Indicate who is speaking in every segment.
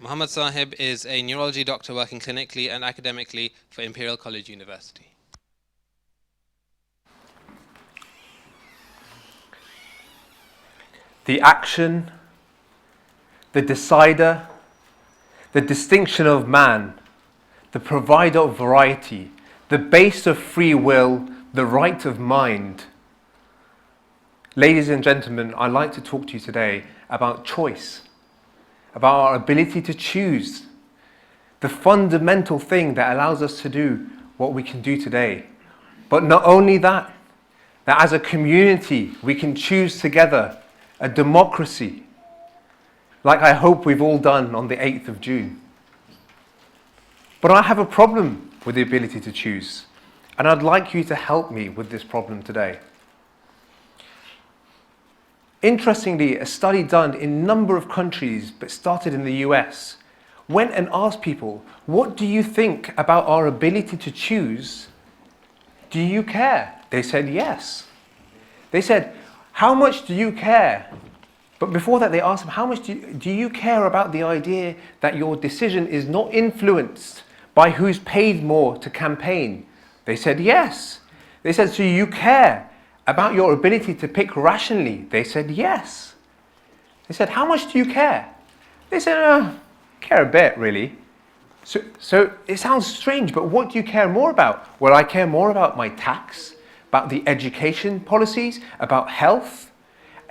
Speaker 1: Mohammad Sahib is a neurology doctor working clinically and academically for Imperial College University.
Speaker 2: The action, the decider, the distinction of man, the provider of variety, the base of free will, the right of mind. Ladies and gentlemen, I'd like to talk to you today about choice, about our ability to choose, the fundamental thing that allows us to do what we can do today. But not only that, that as a community we can choose together a democracy, like I hope we've all done on the 8th of June. But I have a problem with the ability to choose, and I'd like you to help me with this problem today. Interestingly, a study done in a number of countries, but started in the US, went and asked people, what do you think about our ability to choose? Do you care? They said yes. They said, how much do you care? But before that, they asked them, how much do you care about the idea that your decision is not influenced by who's paid more to campaign? They said yes. They said, so you care about your ability to pick rationally? They said yes. They said, how much do you care? They said, care a bit, really. So it sounds strange, but what do you care more about? Well, I care more about my tax, about the education policies, about health.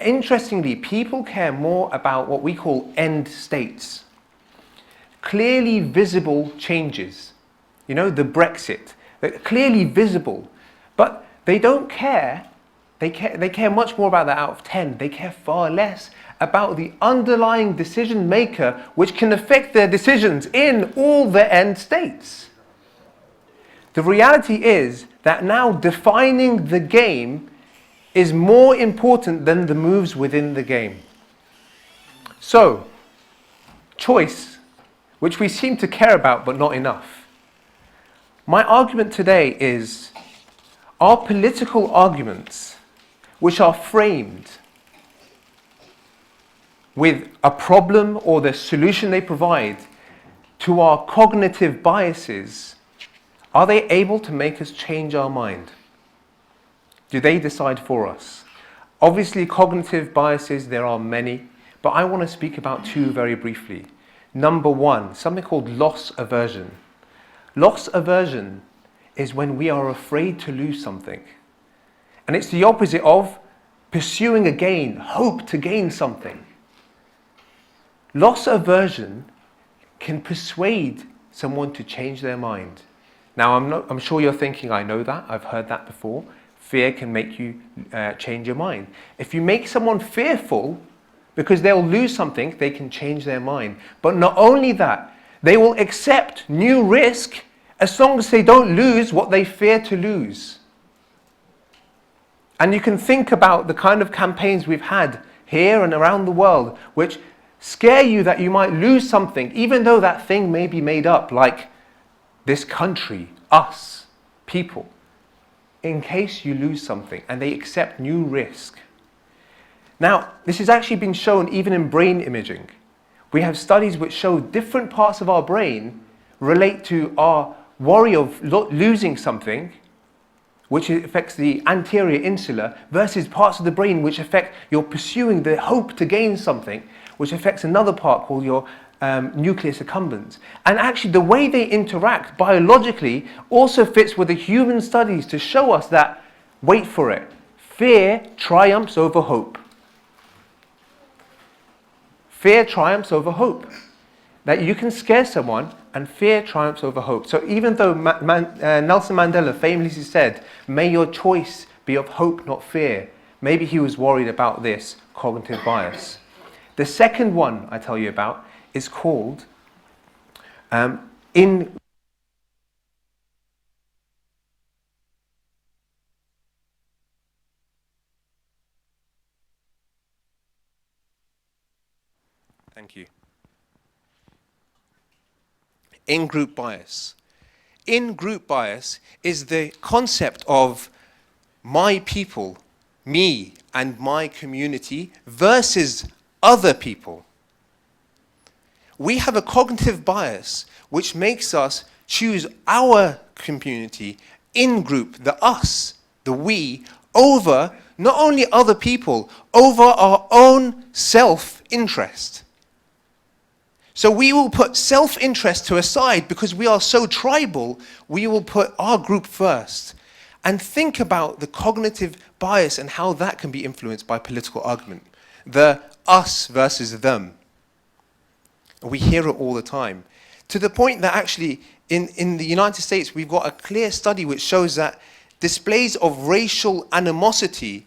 Speaker 2: Interestingly, people care more about what we call end states. Clearly visible changes. You know, the Brexit. They're clearly visible. But they don't care. They care much more about that out of 10. They care far less about the underlying decision maker which can affect their decisions in all their end states. The reality is that now defining the game is more important than the moves within the game. So, choice, which we seem to care about but not enough. My argument today is, our political arguments, which are framed with a problem or the solution they provide to our cognitive biases, are they able to make us change our mind? Do they decide for us? Obviously, cognitive biases, there are many, but I want to speak about two very briefly. Number one, something called loss aversion. Loss aversion is when we are afraid to lose something. And it's the opposite of pursuing a gain, hope to gain something. Loss aversion can persuade someone to change their mind. Now, I'm sure you're thinking, I know that, I've heard that before. Fear can make you change your mind. If you make someone fearful, because they'll lose something, they can change their mind. But not only that, they will accept new risk as long as they don't lose what they fear to lose. And you can think about the kind of campaigns we've had here and around the world, which scare you that you might lose something, even though that thing may be made up, like this country, us, people, in case you lose something, and they accept new risk. Now, this has actually been shown even in brain imaging. We have studies which show different parts of our brain relate to our worry of losing something, which affects the anterior insula, versus parts of the brain which affect your pursuing the hope to gain something, which affects another part called your nucleus accumbens. And actually the way they interact biologically also fits with the human studies to show us that, wait for it, fear triumphs over hope. Fear triumphs over hope. That you can scare someone and fear triumphs over hope. So even though Nelson Mandela famously said, may your choice be of hope, not fear, maybe he was worried about this cognitive bias. The second one I tell you about is called in. Thank you. In-group bias. In-group bias is the concept of my people, me and my community versus other people. we have a cognitive bias which makes us choose our community, in-group, the us, the we, over not only other people, over our own self-interest. So we will put self-interest to a side because we are so tribal, we will put our group first. And think about the cognitive bias and how that can be influenced by political argument. The us versus them. We hear it all the time. To the point that actually in the United States, we've got a clear study which shows that displays of racial animosity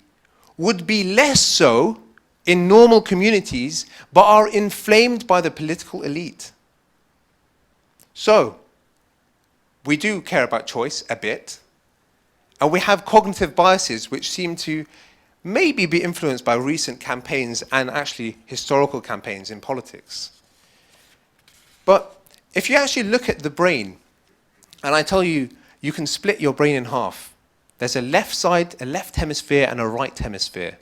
Speaker 2: would be less so in normal communities, but are inflamed by the political elite. So, we do care about choice a bit, and we have cognitive biases which seem to maybe be influenced by recent campaigns and actually historical campaigns in politics. But if you actually look at the brain, and I tell you, you can split your brain in half. There's a left side, a left hemisphere, and a right hemisphere.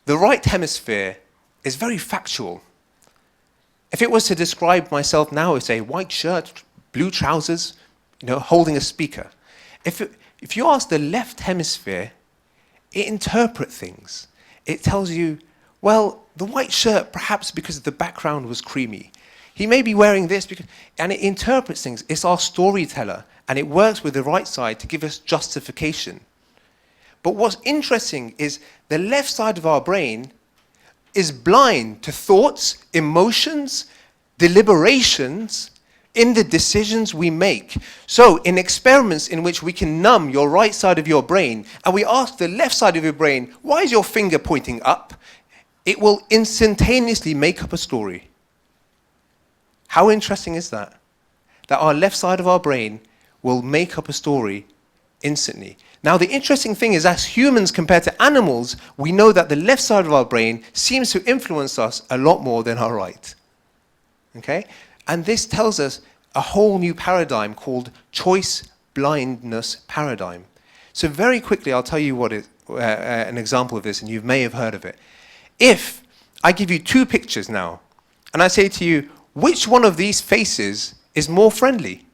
Speaker 2: The right hemisphere is very factual. If it was to describe myself now, it's a white shirt, blue trousers, holding a speaker. If you ask the left hemisphere, it interprets things. It tells you, well, the white shirt, perhaps because the background was creamy. He may be wearing this, and it interprets things. It's our storyteller, and it works with the right side to give us justification. But what's interesting is the left side of our brain is blind to thoughts, emotions, deliberations in the decisions we make. So in experiments in which we can numb your right side of your brain, and we ask the left side of your brain, why is your finger pointing up? It will instantaneously make up a story. How interesting is that? That our left side of our brain will make up a story instantly. Now, the interesting thing is, as humans compared to animals, we know that the left side of our brain seems to influence us a lot more than our right. Okay? And this tells us a whole new paradigm called choice blindness paradigm. So very quickly, I'll tell you what an example of this, and you may have heard of it. If I give you two pictures now, and I say to you, which one of these faces is more friendly?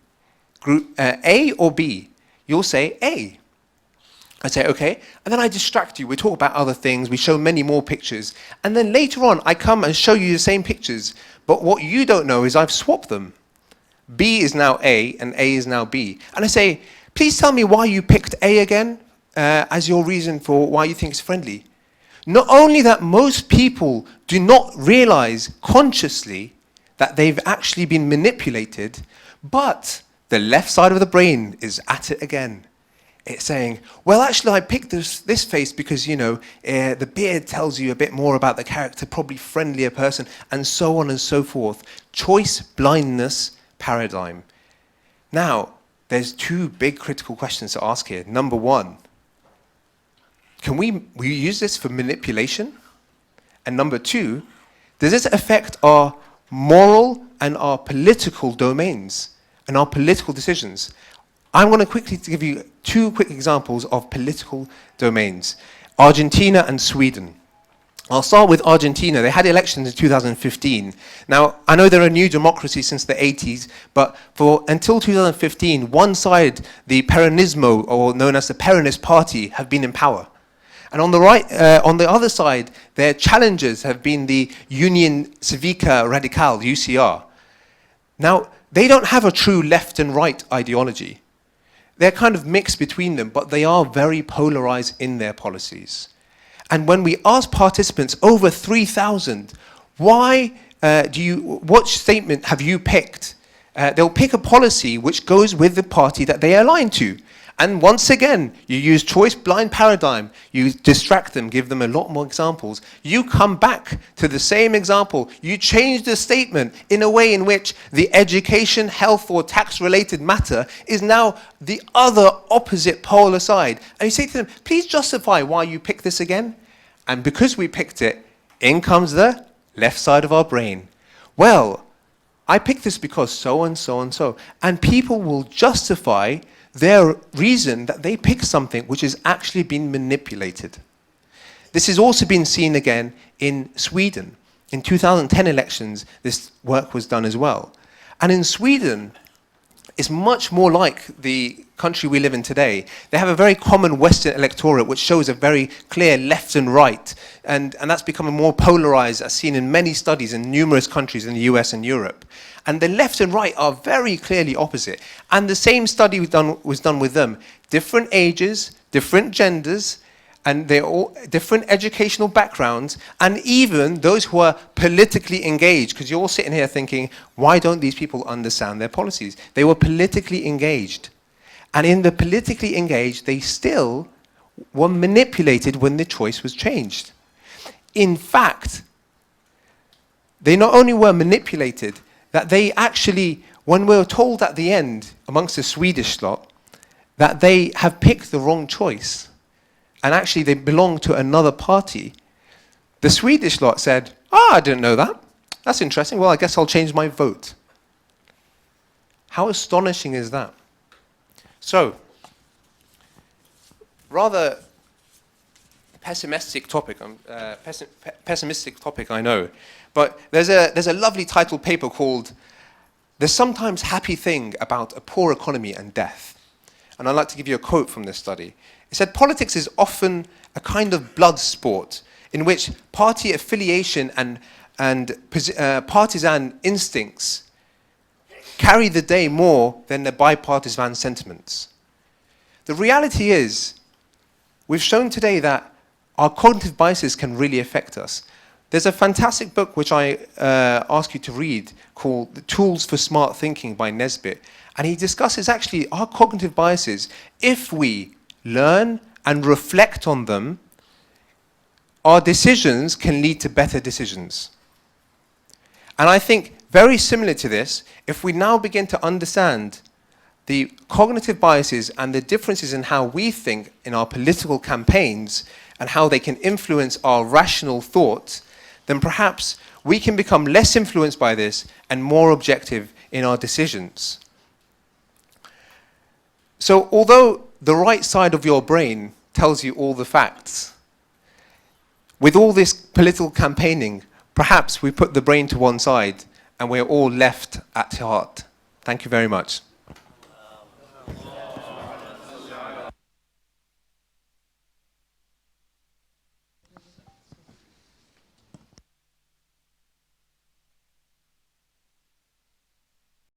Speaker 2: Group A or B? You'll say A. I say, okay, and then I distract you. We talk about other things. We show many more pictures. And then later on, I come and show you the same pictures. But what you don't know is I've swapped them. B is now A, and A is now B. And I say, please tell me why you picked A again as your reason for why you think it's friendly. Not only that most people do not realize consciously that they've actually been manipulated, but the left side of the brain is at it again. It's saying, well, actually, I picked this face because, the beard tells you a bit more about the character, probably friendlier person, and so on and so forth. Choice blindness paradigm. Now, there's two big critical questions to ask here. Number one, can we use this for manipulation? And number two, does this affect our moral and our political domains and our political decisions? I'm going to quickly give you two quick examples of political domains. Argentina and Sweden. I'll start with Argentina. They had elections in 2015. Now, I know they're a new democracy since the 80s, but until 2015, one side, the Peronismo, or known as the Peronist Party, have been in power. And on the right, on the other side, their challengers have been the Union Cívica Radical, UCR. Now, they don't have a true left and right ideology. They're kind of mixed between them, but they are very polarized in their policies. And when we ask participants, over 3,000, what statement have you picked? They'll pick a policy which goes with the party that they align to. And once again, you use choice blind paradigm. You distract them, give them a lot more examples. You come back to the same example. You change the statement in a way in which the education, health, or tax-related matter is now the other opposite polar side. And you say to them, please justify why you picked this again. And because we picked it, in comes the left side of our brain. Well, I picked this because so and so and so. And people will justify their reason that they pick something which has actually been manipulated. This has also been seen again in Sweden. In 2010 elections, this work was done as well. And in Sweden, it's much more like the country we live in today. They have a very common Western electorate which shows a very clear left and right. And that's becoming more polarized, as seen in many studies in numerous countries in the US and Europe. And the left and right are very clearly opposite. And the same study was done with them. Different ages, different genders, and they're all different educational backgrounds, and even those who are politically engaged, because you're all sitting here thinking, why don't these people understand their policies? They were politically engaged. And in the politically engaged, they still were manipulated when the choice was changed. In fact, they not only were manipulated, that they actually, when we were told at the end, amongst the Swedish lot, that they have picked the wrong choice, and actually they belong to another party, the Swedish lot said, I didn't know that. That's interesting. Well, I guess I'll change my vote. How astonishing is that? So, rather pessimistic topic, pessimistic topic, I know, but there's a lovely title paper called "The Sometimes Happy Thing About a Poor Economy and Death." And I'd like to give you a quote from this study. It said, politics is often a kind of blood sport in which party affiliation and partisan instincts carry the day more than the bipartisan sentiments. The reality is, we've shown today that our cognitive biases can really affect us. There's a fantastic book which I ask you to read called The Tools for Smart Thinking by Nesbitt. And he discusses actually our cognitive biases. If we learn and reflect on them, our decisions can lead to better decisions. And I think very similar to this, if we now begin to understand the cognitive biases and the differences in how we think in our political campaigns and how they can influence our rational thought, then perhaps we can become less influenced by this and more objective in our decisions. So although the right side of your brain tells you all the facts, with all this political campaigning, perhaps we put the brain to one side and we're all left at heart. Thank you very much.